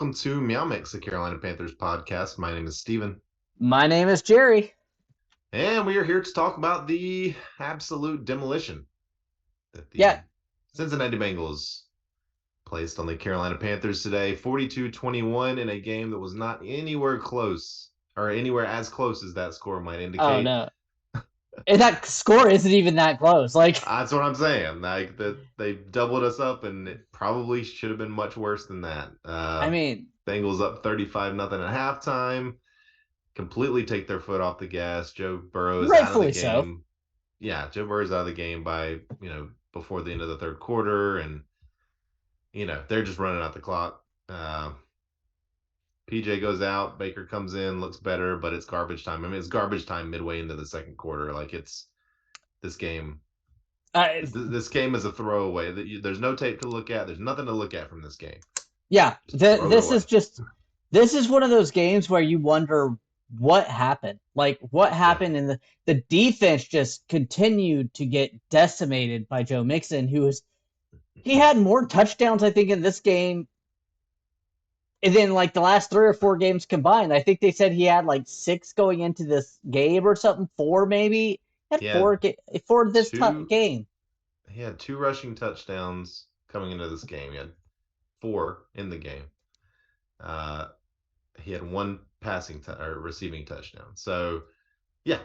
welcome to MeowMix, the Carolina Panthers podcast. My name is Steven. My name is Jerry. And we are here to talk about the absolute demolition that Yeah, the Cincinnati Bengals placed on the Carolina Panthers today. 42-21 in a game that was not anywhere close, or anywhere as close as that score might oh indicate. no. And that score isn't even that close. That's what I'm saying. Like that, they doubled us up, and it probably should have been much worse than that. I mean, Bengals up 35-0 at halftime. Completely take their foot off the gas. Joe Burrow is out of the rightfully so. game. Yeah, Joe Burrow's out of the game by, before the end of the third quarter, and they're just running out the clock. PJ goes out, Baker comes in, looks better, but it's garbage time. I mean, it's garbage time midway into the second quarter. Like it's this game. Uh, This game is a throwaway. There's no tape to look at. There's nothing to look at from this game. yeah, Just throw it away. this is one of those games where you wonder what happened. Like what happened, and the defense just continued to get decimated by Joe Mixon, he had more touchdowns I think in this game and then like the last 3 or 4 games combined. I think they said he had like 6 going into this game or something, 4 maybe. He had He had four this two. game. He had 2 rushing touchdowns coming into this game. He had 4 in the game. He had 1 passing or receiving touchdown. So, yeah,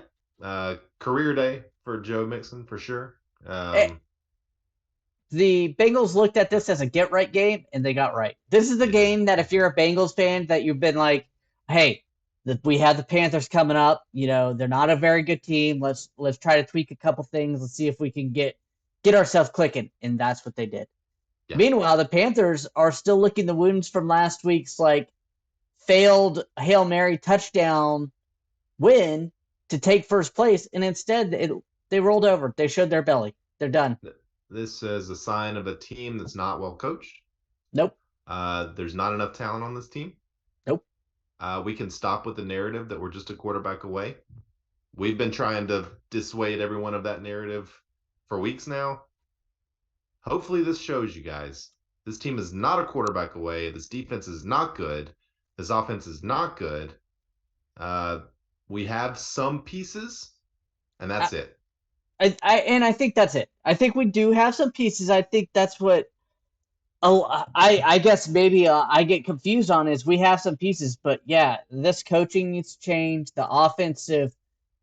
career day for Joe Mixon for sure. The Bengals looked at this as a get right game, and they got right. This is the game that if you're a Bengals fan, that you've been like, hey, we have the Panthers coming up. They're not a very good team. Let's try to tweak a couple things. Let's see if we can get ourselves clicking, and that's what they did. Yeah. Meanwhile, the Panthers are still licking the wounds from last week's failed Hail Mary touchdown win to take first place, and instead they rolled over. They showed their belly. They're done. This is a sign of a team that's not well coached. Nope. There's not enough talent on this team. Nope. We can stop with the narrative that we're just a quarterback away. We've been trying to dissuade everyone of that narrative for weeks now. Hopefully this shows you guys. This team is not a quarterback away. This defense is not good. This offense is not good. We have some pieces, and that's it. I think that's it. I think we do have some pieces. I think that's what. Oh, I guess maybe I get confused on is we have some pieces, but yeah, this coaching needs to change. The offensive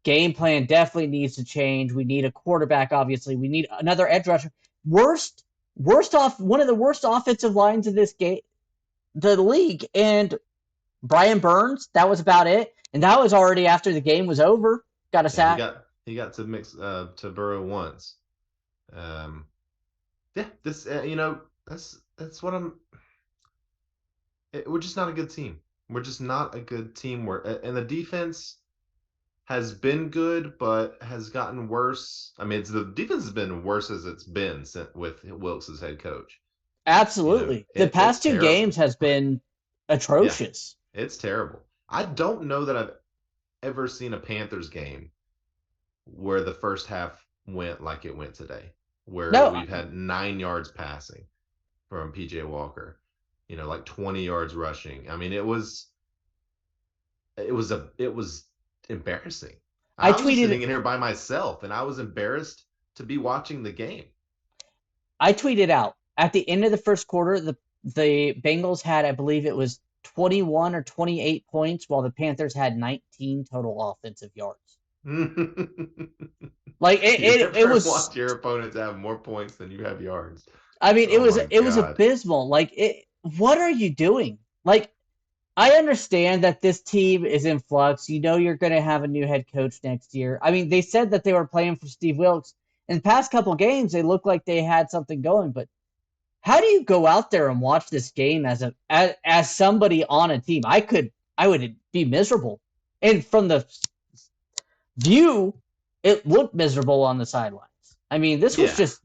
game plan definitely needs to change. We need a quarterback, obviously. We need another edge rusher. One of the worst offensive lines in this game, the league, and Brian Burns. That was about it, and that was already after the game was over. Got a sack. He got to mix to Burrow once. This that's what we're just not a good team. We're just not a good team. And the defense has been good, but has gotten worse. I mean, the defense has been worse as it's been with Wilkes as head coach. Absolutely, the past 2 games has been atrocious. Yeah, it's terrible. I don't know that I've ever seen a Panthers game where the first half went like it went today, where we've had 9 yards passing from PJ Walker, like 20 yards rushing. I mean, it was embarrassing. I was sitting in here by myself, and I was embarrassed to be watching the game. I tweeted out at the end of the first quarter, the Bengals had, I believe it was 21 or 28 points, while the Panthers had 19 total offensive yards. Like it was. Want your opponent to have more points than you have yards. I mean, it was abysmal. What are you doing? Like, I understand that this team is in flux. You're going to have a new head coach next year. I mean, they said that they were playing for Steve Wilkes. In the past couple of games, they looked like they had something going. But how do you go out there and watch this game as somebody on a team? I would be miserable. And from the view, it looked miserable on the sidelines. I mean, this was just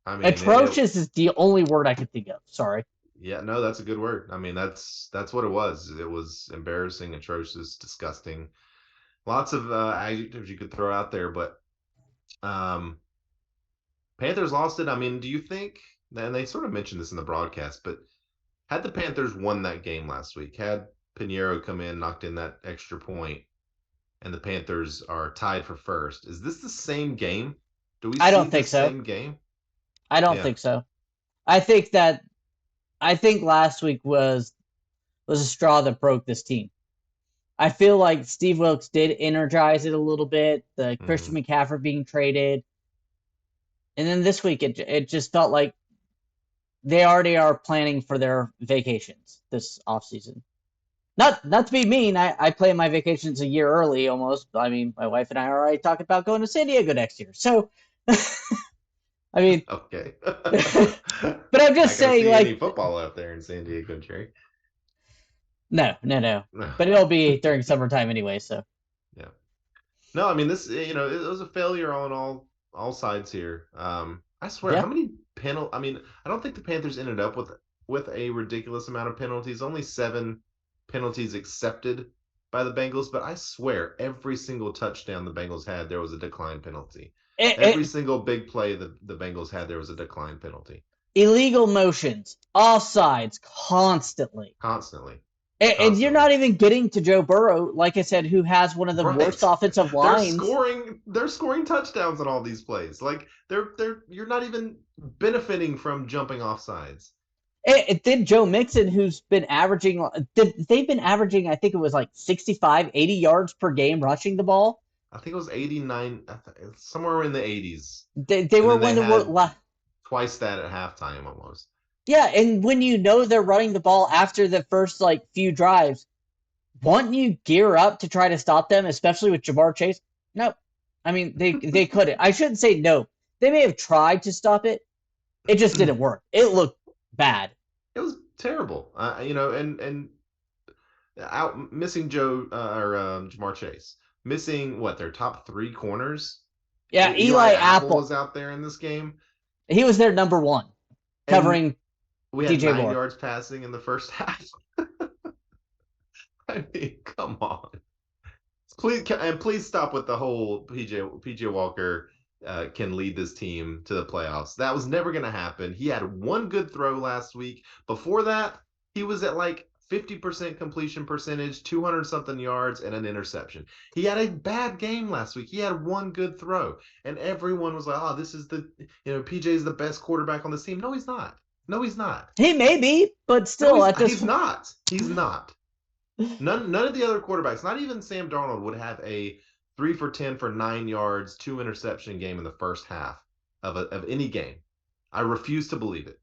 I mean, atrocious is the only word I could think of. Sorry. Yeah, no, that's a good word. I mean, that's what it was. It was embarrassing, atrocious, disgusting. Lots of adjectives you could throw out there, but Panthers lost it. I mean, do you think, and they sort of mentioned this in the broadcast, but Had the Panthers won that game last week, had Pinheiro come in, knocked in that extra point, and the Panthers are tied for first, is this the same game? Do we I see don't think this so. same game? I don't Yeah. think so. I think that I think last week was a straw that broke this team. I feel like Steve Wilkes did energize it a little bit. The Mm-hmm. Christian McCaffrey being traded, and then this week it just felt like they already are planning for their vacations this off season. Not to be mean, I plan my vacations a year early almost. I mean, my wife and I are already talking about going to San Diego next year. So, I mean, Okay. but I'm just Not gonna saying, see any like, football out there in San Diego, Jerry. no, no, no. But it'll be during summertime anyway. So, Yeah. No, I mean this. It was a failure on all sides here. I swear, yeah. how many penalty? I mean, I don't think the Panthers ended up with a ridiculous amount of penalties. Only 7 penalties accepted by the Bengals, but I swear, every single touchdown the Bengals had, there was a decline penalty. Every It, single big play the Bengals had, there was a decline penalty. illegal motions, offsides, constantly. Constantly, And you're not constantly. even getting to Joe Burrow, like I said, who has one of the worst Right. offensive lines. They're scoring touchdowns on all these plays. Like they're you're not even benefiting from jumping off sides. It did Joe Mixon, who's been averaging, they've been averaging, I think it was like 65, 80 yards per game rushing the ball. I think it was 89, somewhere in the 80s. They And were then they one of had the, twice that at halftime almost. yeah, and when you know they're running the ball after the first like few drives, won't you gear up to try to stop them, especially with Jamar Chase? No. I mean, they couldn't. I shouldn't say no. They may have tried to stop it. It just didn't work. It looked bad. It was terrible. And out missing Joe or Jamar Chase, missing what their top 3 corners. Yeah, Eli Eli Apple Apple, was out there in this game, he was their number one, and covering we had DJ nine Moore. yards passing in the first half. I mean, come on. Please stop with the whole PJ Walker can lead this team to the playoffs. That was never going to happen. He had one good throw last week. Before that, he was at like 50% completion percentage, 200 something yards, and an interception. He had a bad game last week. He had one good throw, and everyone was like, "Oh, this is PJ's the best quarterback on this team." No, he's not. No, he's not. He may be, but No, still he's at this he's not. He's not. None of the other quarterbacks, not even Sam Darnold, would have a 3 for 10 for 9 yards, 2 interception game in the first half of any game. I refuse to believe it.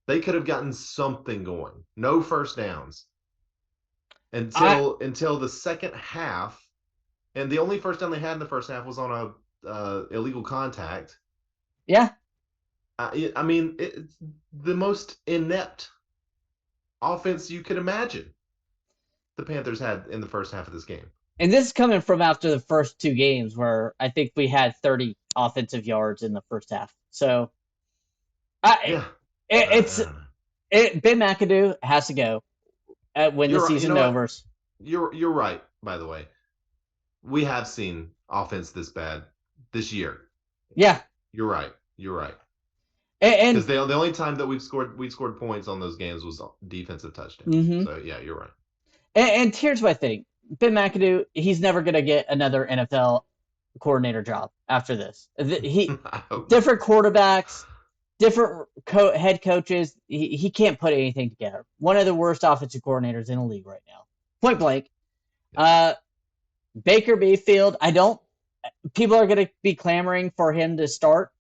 They could have gotten something going. No first downs I until the second half, and the only first down they had in the first half was on a illegal contact. yeah. I mean, it's the most inept offense you could imagine the Panthers had in the first half of this game. And this is coming from after the first two games where I think we had 30 offensive yards in the first half. So I Yeah, it, it's I don't know. Ben McAdoo has to go when the You're right. You season know what? overs. You're right. By the way, we have seen offense this bad this year. Yeah, You're right. You're right. and Because the only time that we scored points on those games was defensive touchdowns. mm-hmm. So yeah, you're right. And here's my thing: Ben McAdoo, he's never gonna get another NFL coordinator job after this. He I hope not. different quarterbacks, different head coaches. He can't put anything together. One of the worst offensive coordinators in the league right now, point blank. Yeah. Uh, Baker Mayfield, I don't. People are going to be clamoring for him to start.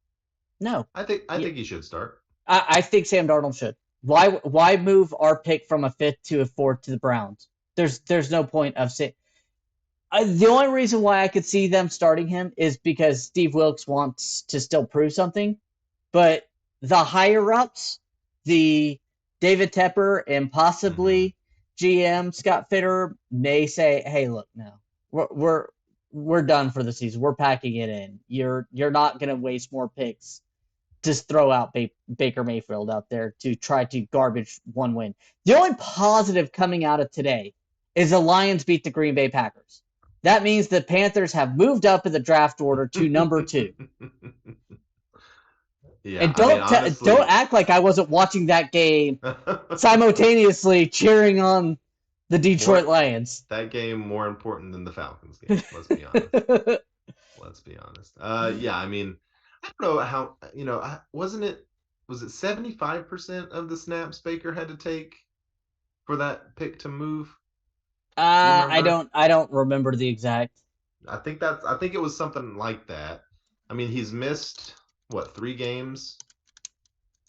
No, I think he should start. I think Sam Darnold should. Why move our pick from a fifth to a fourth to the Browns? There's no point of saying. The only reason why I could see them starting him is because Steve Wilkes wants to still prove something. But the higher ups, the David Tepper and Mm-hmm. possibly GM Scott Fitter may say, "Hey, look, no, we're done for the season. We're packing it in. You're not going to waste more picks. Just throw out Baker Mayfield out there to try to garbage one win." The only positive coming out of today is the Lions beat the Green Bay Packers. That means the Panthers have moved up in the draft order to number 2. Yeah, And I mean, don't honestly, act like I wasn't watching that game simultaneously cheering on the Detroit more Lions. that game more important than the Falcons game. Let's be honest. Let's be honest. Yeah, I mean, I don't know how, wasn't it, was it 75% of the snaps Baker had to take for that pick to move? Do you remember? I don't remember the exact. I think it was something like that. I mean, he's missed what, 3 games,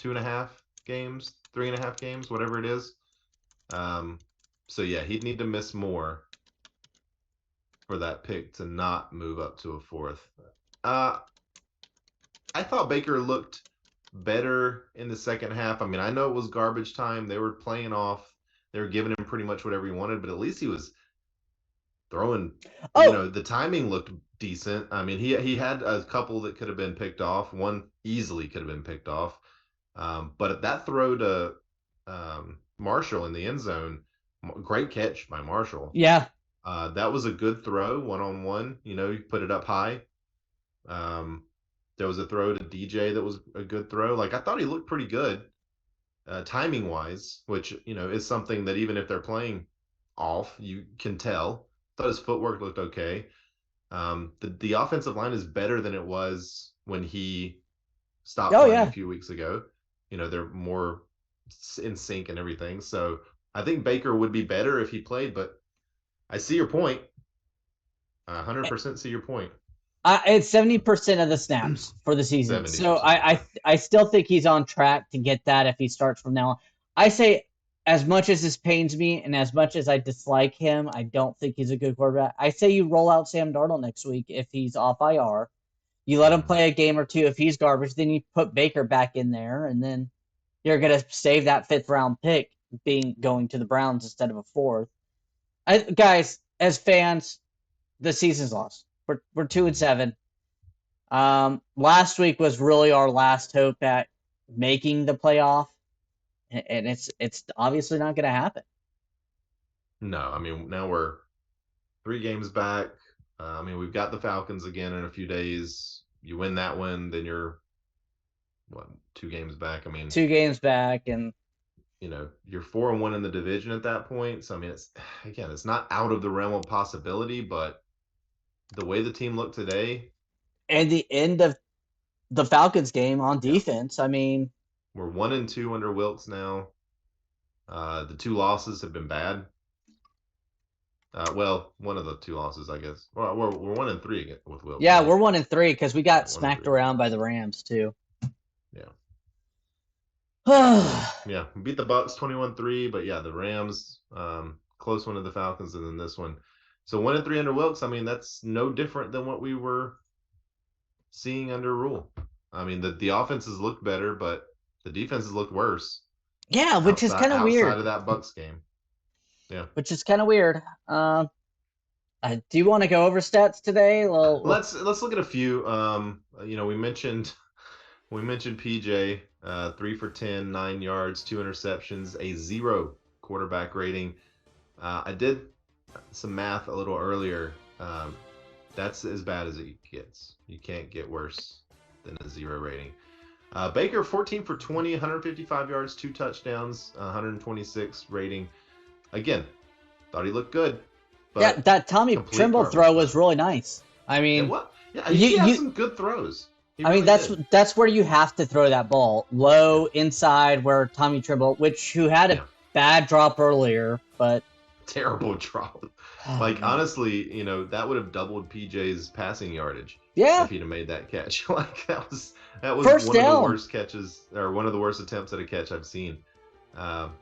2.5 games, 3.5 games, whatever it is. Um, so yeah, he'd need to miss more for that pick to not move up to a fourth. Uh, I thought Baker looked better in the second half. I mean, I know it was garbage time. They were playing off. They were giving him pretty much whatever he wanted, but at least he was throwing. Oh, The timing looked decent. I mean, he had a couple that could have been picked off. One easily could have been picked off. But that throw to Marshall in the end zone, great catch by Marshall. yeah. That was a good throw, 1-on-1. You put it up high. Um, there was a throw to DJ that was a good throw. Like I thought he looked pretty good, timing wise, which is something that even if they're playing off, you can tell. Thought his footwork looked okay. The offensive line is better than it was when he stopped Oh, playing a yeah. few weeks ago. They're more in sync and everything. So I think Baker would be better if he played, but I see your point. 100% see your point. It's 70% of the snaps for the season. So 70%. Okay. I still think he's on track to get that if he starts from now on. I say, as much as this pains me and as much as I dislike him, I don't think he's a good quarterback. I say you roll out Sam Darnold next week if he's off IR. You let him Mm-hmm. play a game or two if he's garbage. Then you put Baker back in there, and then you're gonna save that fifth round pick being going to the Browns instead of a fourth. Guys, as fans, the season's lost. We're 2-7. Last week was really our last hope at making the playoff, and it's obviously not going to happen. No, I mean now we're 3 games back. I mean we've got the Falcons again in a few days. You win that one, then you're what, 2 games back. I mean, 2 games back, and you're 4-1 in the division at that point. So I mean, it's not out of the realm of possibility, but the way the team looked today, the end of the Falcons game on yeah, defense. I mean, we're 1-2 under Wilkes now. The 2 losses have been bad. Well, one of the 2 losses, I guess. Well, we're 1-3 with Wilkes, yeah, right? we're 1-3 because we Yeah, got one and smacked three. around by the Rams too. Yeah. So Yeah, yeah, we beat the Bucks 21-3, but yeah, the Rams, close one to the Falcons, and then this one. So 1-3 under Wilkes. I mean, that's no different than what we were seeing under Rule. I mean, the offenses looked better, but the defenses looked worse which is kind of outside weird. of that Bucks game. Yeah. Which is kind of weird. Do you want to go over stats today? Well, Let's look at a few. We mentioned PJ, 3 for 10, 9 yards, 2 interceptions, a 0 quarterback rating. I did some math a little earlier. That's as bad as it gets. You can't get worse than a 0 rating. Baker, 14 for 20, 155 yards, 2 touchdowns, 126 rating. Again, thought he looked good, yeah, but that Tommy complete Trimble garbage throw was time. really nice. I And mean, what? Yeah, you he has you some good throws. He I mean, really did. that's where you have to throw that ball low Yeah. inside, where Tommy Trimble, who had a Yeah. bad drop earlier, but Terrible drop. oh Like man, honestly, that would have doubled PJ's passing yardage yeah, if he'd have made that catch. Like that was first one of the down. worst catches or one of the worst attempts at a catch I've seen. Um,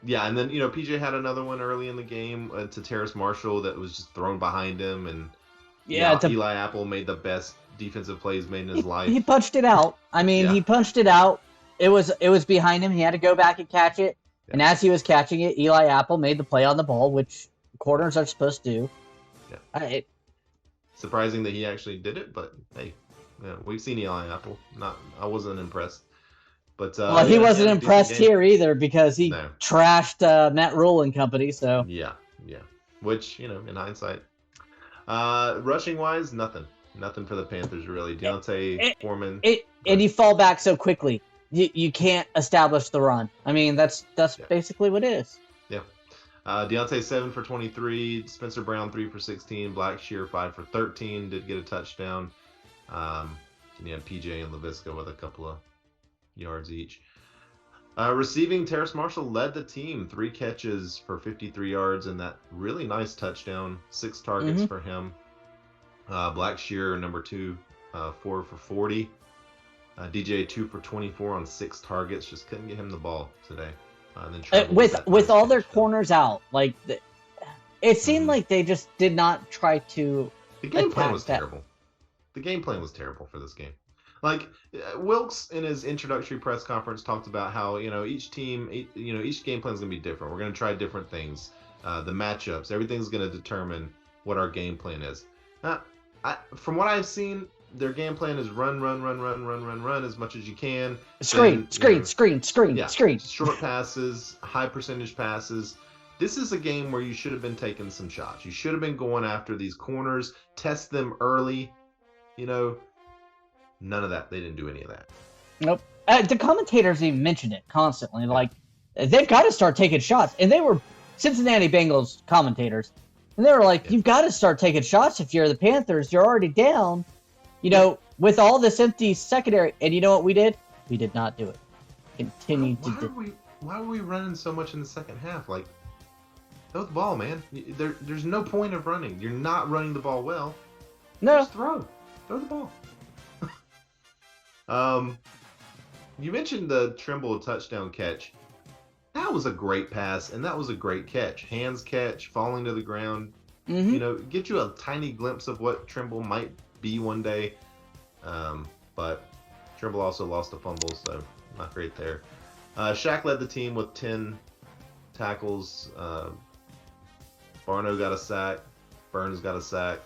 yeah, and then PJ had another one early in the game to Terrace Marshall that was just thrown behind him, and Yeah, Eli Apple made the best defensive plays made in his he life. punched it out. I mean, Yeah, he punched it out. It was behind him. He had to go back and catch it. yeah, And as he was catching it, Eli Apple made the play on the ball, which corners are supposed to do. yeah. I, Surprising that he actually did it, but hey, yeah, we've seen Eli Apple. I wasn't impressed, but well, he he wasn't had a decent impressed game. here either because he No, trashed Matt Rule and company. So yeah, yeah. Which in hindsight, rushing wise, nothing. Nothing for the Panthers really. Deontay Foreman. And you fall back so quickly. You can't establish the run. I mean, that's basically what it is. Yeah. Deontay 7 for 23. Spencer Brown 3 for 16. Blackshear 5 for 13. Did get a touchdown. And you had PJ and LaVisca with a couple of yards each. Receiving, Terrace Marshall led the team. 3 catches for 53 yards and that really nice touchdown. 6 targets for him. Blackshear, number 2, 4 for 40. DJ 2 for 24 on 6 targets. Just couldn't get him the ball today. With all their corners out, like it seemed like they just did not try to. The game plan was terrible. The game plan was terrible for this game. Like Wilkes in his introductory press conference talked about how each team, each game plan is going to be different. We're going to try different things. The matchups, everything's going to determine what our game plan is. From what I've seen, their game plan is run as much as you can. Screen. Yeah, short passes, high percentage passes. This is a game where you should have been taking some shots. You should have been going after these corners, test them early. None of that. They didn't do any of that. Nope. The commentators even mentioned it constantly. Like, they've got to start taking shots. And they were Cincinnati Bengals commentators. And they were like, you've got to start taking shots if you're the Panthers. You're already down. With all this empty secondary. And you know what we did? We did not do it. Continued to do. Why were we running so much in the second half? Like, throw the ball, man. There's no point of running. You're not running the ball well. No. Just throw the ball. You mentioned the Trimble touchdown catch. That was a great pass, and that was a great catch. Hands catch, falling to the ground. Get you a tiny glimpse of what Trimble might be one day. But Trimble also lost a fumble, so not great there. Shaq led the team with 10 tackles. Barno got a sack. Burns got a sack.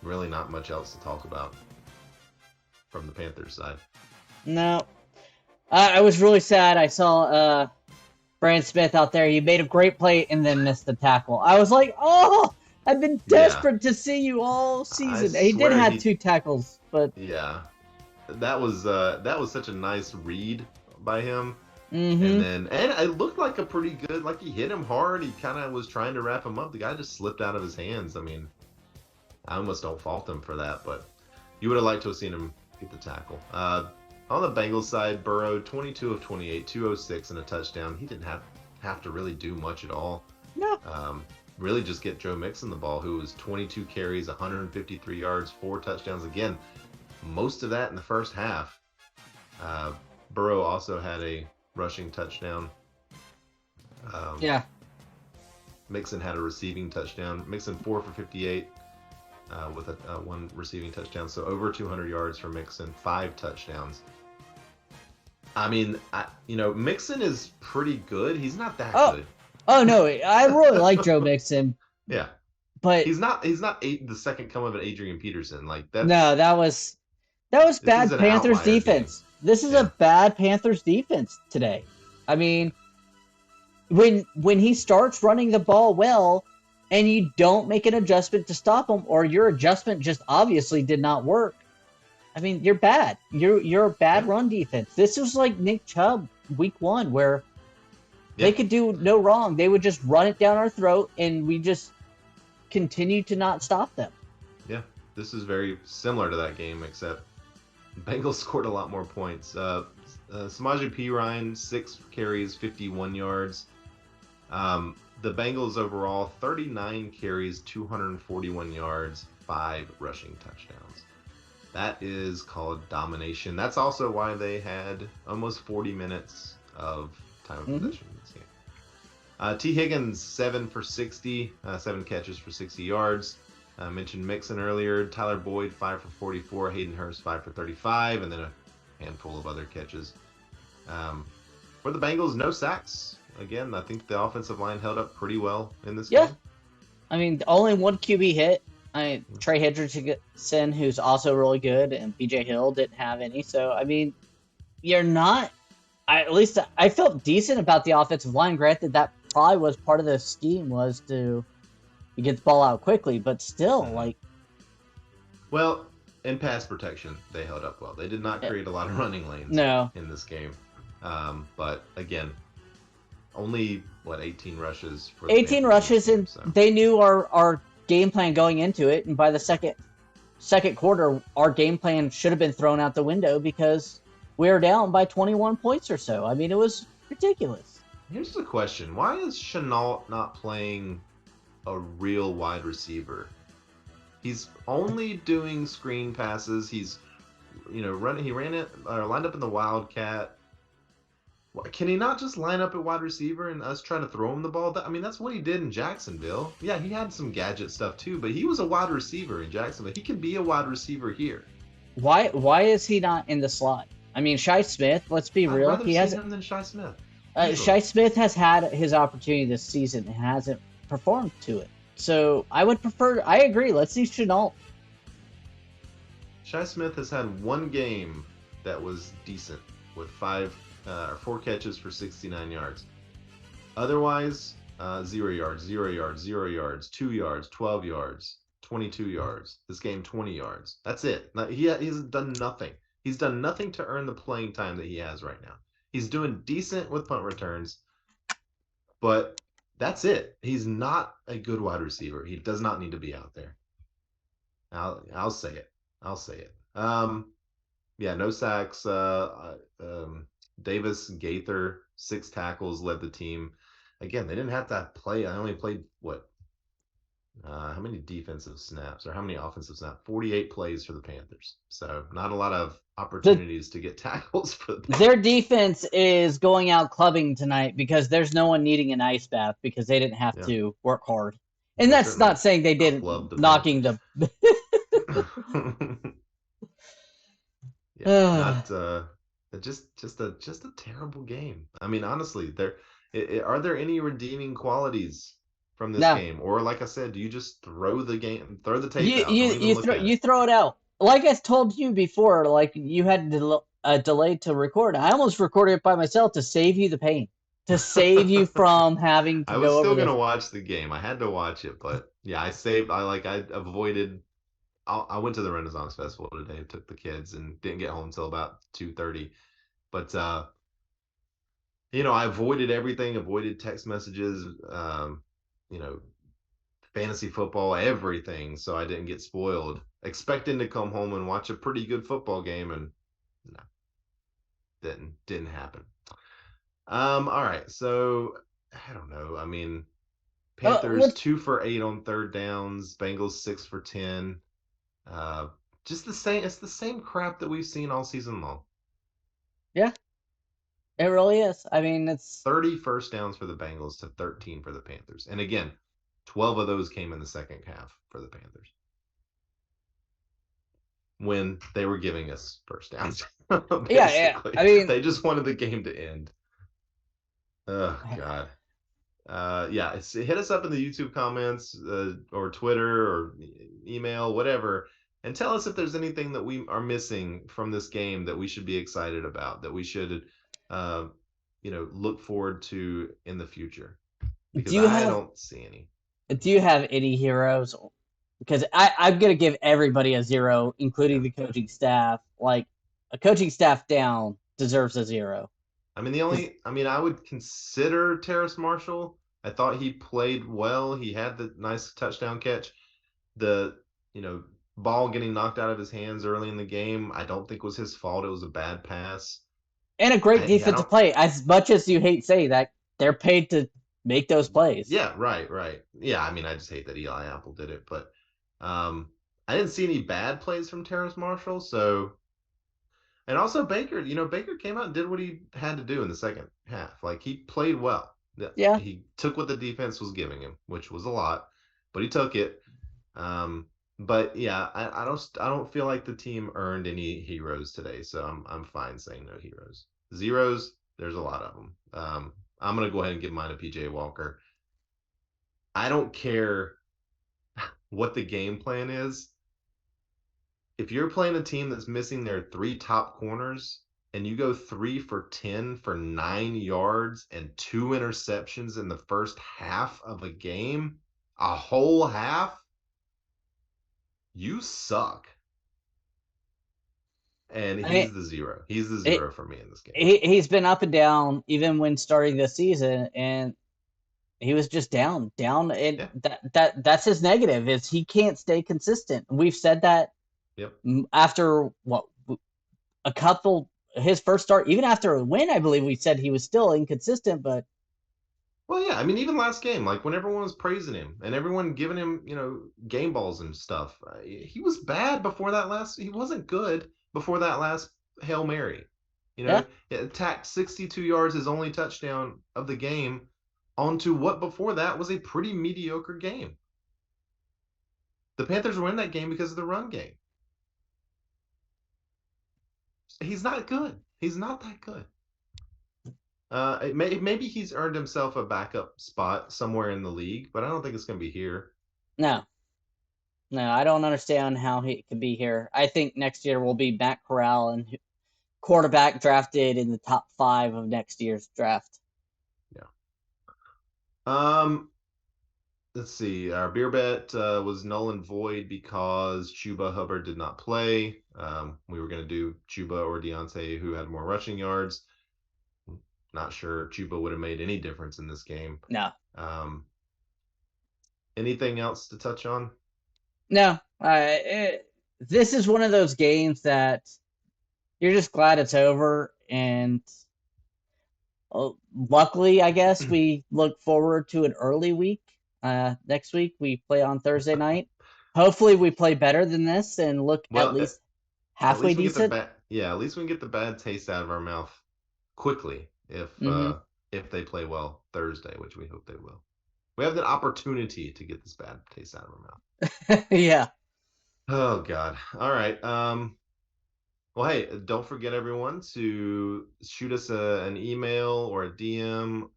Really not much else to talk about from the Panthers side. No. I was really sad. I saw Brandon Smith out there. He made a great play and then missed the tackle. I was like, oh, I've been desperate to see you all season. He did have 2 tackles, but yeah, that was such a nice read by him. Mm-hmm. And it looked like a pretty good. Like he hit him hard. He kind of was trying to wrap him up. The guy just slipped out of his hands. I mean, I almost don't fault him for that, but you would have liked to have seen him get the tackle. On the Bengals side, Burrow, 22 of 28, 206 and a touchdown. He didn't have to really do much at all. No. Really just get Joe Mixon the ball, who was 22 carries, 153 yards, 4 touchdowns. Again, most of that in the first half. Burrow also had a rushing touchdown. Mixon had a receiving touchdown. Mixon 4 for 58 with a 1 receiving touchdown. So over 200 yards for Mixon, 5 touchdowns. I mean, Mixon is pretty good. He's not that good. Oh no, I really like Joe Mixon. Yeah, but he's not the second coming of an Adrian Peterson. Like that. No, that was bad Panthers defense. Game. This is a bad Panthers defense today. I mean, when he starts running the ball well, and you don't make an adjustment to stop him, or your adjustment just obviously did not work. I mean, you're bad. You're a bad run defense. This was like Nick Chubb week 1, where they could do no wrong. They would just run it down our throat, and we just continue to not stop them. Yeah, this is very similar to that game, except Bengals scored a lot more points. Samaje Perine, 6 carries, 51 yards. The Bengals overall, 39 carries, 241 yards, 5 rushing touchdowns. That is called domination. That's also why they had almost 40 minutes of time of possession in this game. T. Higgins, 7 for 60, 7 catches for 60 yards. I mentioned Mixon earlier. Tyler Boyd, 5 for 44. Hayden Hurst, 5 for 35, and then a handful of other catches. For the Bengals, no sacks. Again, I think the offensive line held up pretty well in this game. I mean, only 1 QB hit. Trey Hendrickson, who's also really good, and BJ Hill didn't have any. So, I mean, you're not... at least I felt decent about the offensive line. Granted, that probably was part of the scheme, was to get the ball out quickly. But still, like... Well, in pass protection, they held up well. They did not Yeah, create a lot of running lanes no, in this game. But again, only 18 rushes for the 18 Panthers in this rushes, game. and So they knew our game plan going into it. And by the second quarter, our game plan should have been thrown out the window because we were down by 21 points or so. I mean, it was ridiculous. here's the question: why is Chenault not playing a real wide receiver? He's only doing screen passes. He's running. He ran it lined up in the Wildcat. Can he not just line up at wide receiver and us try to throw him the ball? I mean, that's what he did in Jacksonville. Yeah, he had some gadget stuff too, but he was a wide receiver in Jacksonville. He can be a wide receiver here. Why is he not in the slot? I mean, Shi Smith. Let's be I'd real. rather He see has him than Shi Smith. Shi Easily. Smith has had his opportunity this season and hasn't performed to it. So I would prefer. I agree. Let's see Chenault. Shi Smith has had one game that was decent with 4 catches for 69 yards. Otherwise, 0 yards, 0 yards, 0 yards, 2 yards, 12 yards, 22 yards. This game, 20 yards. That's it. He's done nothing. He's done nothing to earn the playing time that he has right now. He's doing decent with punt returns, but that's it. He's not a good wide receiver. He does not need to be out there. I'll say it. I'll say it. Yeah, no sacks. Davis Gaither, 6 tackles, led the team. Again, they didn't have to play. I only played what? How many defensive snaps or how many offensive snaps? 48 plays for the Panthers. So not a lot of The, opportunities to get tackles for the their Panthers. defense is going out clubbing tonight because there's no one needing an ice bath because they didn't have Yeah, to work hard. And they that's not certainly saying they clubbed didn't the knocking Panthers. the. Yeah, not just a terrible game. I mean, honestly, are there any redeeming qualities from this No, game, or like I said, do you just throw the tape out, don't even you look throw at it? you throw it out. Like I told you before, like you had a delay to record. I almost recorded it by myself to save you the pain, to save you from having to I was go over still this. gonna watch the game. I had to watch it, but yeah, I avoided. I went to the Renaissance Festival today, took the kids, and didn't get home until about 2:30. But I avoided everything, avoided text messages, you know, fantasy football, everything, so I didn't get spoiled. Expecting to come home and watch a pretty good football game, and no, didn't happen. All right, so I don't know. I mean, Panthers What? 2 for 8 on third downs, Bengals 6 for 10. Uh, just the same. It's the same crap that we've seen all season long. Yeah, it really is. I mean, it's 30 first downs for the Bengals to 13 for the Panthers, and again, 12 of those came in the second half for the Panthers when they were giving us first downs. yeah. Basically, I mean, they just wanted the game to end. Oh God. Yeah, hit us up in the YouTube comments or Twitter or email, whatever, and tell us if there's anything that we are missing from this game that we should be excited about, that we should, uh, look forward to in the future. do Because you I have don't see any. do you have any heroes? Because I'm gonna give everybody a 0, including Yeah. the coaching staff. Like a coaching staff down deserves a 0. I mean, Because I would consider Terrace Marshall. I thought he played well. He had the nice touchdown catch. The, ball getting knocked out of his hands early in the game, I don't think was his fault. It was a bad pass. and a great I defensive don't. play. As much as you hate saying that, they're paid to make those plays. Yeah, right, right. Yeah, I mean, I just hate that Eli Apple did it, but um, I didn't see any bad plays from Terrace Marshall. So, and also Baker, Baker came out and did what he had to do in the second half. Like he played well. Yeah, Yeah, he took what the defense was giving him, which was a lot, but he took it. Um, but yeah, I don't feel like the team earned any heroes today, so I'm fine saying no heroes. Zeros, there's a lot of them. I'm gonna go ahead and give mine to PJ Walker. I don't care what the game plan is. If you're playing a team that's missing their 3 top corners and you go 3 for 10 for 9 yards and 2 interceptions in the first half of a game, a whole half, you suck. and I mean, he's the zero. He's the it, zero for me in this game. he's been up and down even when starting the season, and he was just down, and Yeah. that's his negative is he can't stay consistent. We've said that Yep. after what a couple his first start, even after a win, I believe we said he was still inconsistent, but Well, yeah. I mean, even last game, like when everyone was praising him and everyone giving him, game balls and stuff, he was bad before that last. He wasn't good before that last Hail Mary. yeah, It attacked 62 yards, his only touchdown of the game, onto what before that was a pretty mediocre game. The Panthers were in that game because of the run game. He's not good. He's not that good. Maybe he's earned himself a backup spot somewhere in the league, but I don't think it's going to be here. no, no, I don't understand how he could be here. I think next year will be Matt Corral and quarterback drafted in the top 5 of next year's draft. Yeah. Let's see. Our beer bet was null and void because Chuba Hubbard did not play. We were going to do Chuba or Deontay, who had more rushing yards. Not sure Chuba would have made any difference in this game. No, Anything else to touch on? no. This is one of those games that you're just glad it's over, and luckily, I guess we look forward to an early week. Next week we play on Thursday night. Hopefully, we play better than this and look at Well, least at halfway least we get the decent. bad. Yeah, at least we can get the bad taste out of our mouth quickly Mm-hmm. if they play well Thursday, which we hope they will. We have the opportunity to get this bad taste out of our mouth. Yeah. Oh God. All right. Well, hey, don't forget everyone to shoot us an email or a DM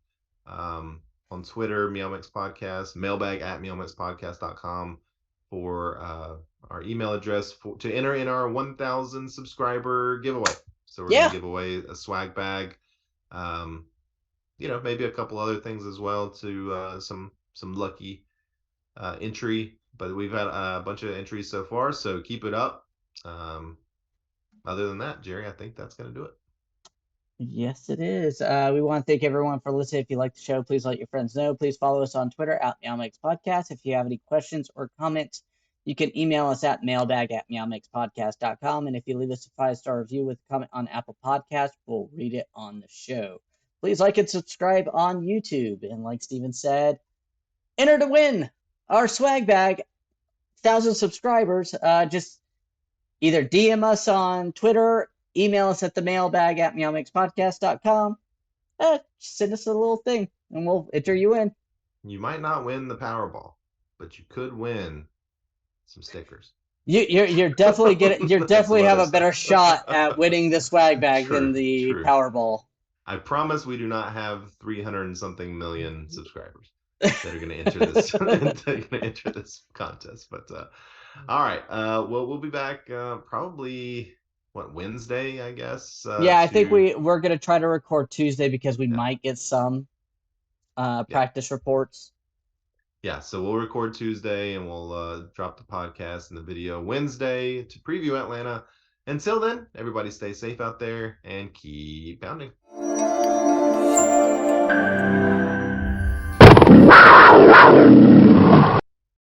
on Twitter, MeowMix Podcast, mailbag at meowmixpodcast.com for our email address to enter in our 1,000 subscriber giveaway. So we're going to Yeah. give away a swag bag, maybe a couple other things as well to some lucky entry. But we've had a bunch of entries so far, so keep it up. Other than that, Jerry, I think that's going to do it. Yes, it is. We want to thank everyone for listening. If you like the show, please let your friends know. Please follow us on Twitter at MeowMix Podcast. If you have any questions or comments, you can email us at mailbag at meowmixpodcast.com. And if you leave us a 5-star review with a comment on Apple Podcasts, we'll read it on the show. Please like and subscribe on YouTube. And like Steven said, enter to win our swag bag, 1,000 subscribers. Just either DM us on Twitter, email us at the mailbag at meowmixpodcast.com. Send us a little thing and we'll enter you in. You might not win the Powerball, but you could win some stickers. You're definitely you definitely have a better shot at winning the swag bag than the True. Powerball. I promise we do not have 300 and something million subscribers that are going to enter this enter this contest. But all right, well, we'll be back probably Wednesday, I guess. Yeah, I think we're gonna try to record Tuesday because we might get some practice reports. Yeah, so we'll record Tuesday and we'll drop the podcast and the video Wednesday to preview Atlanta. Until then, everybody stay safe out there and keep pounding.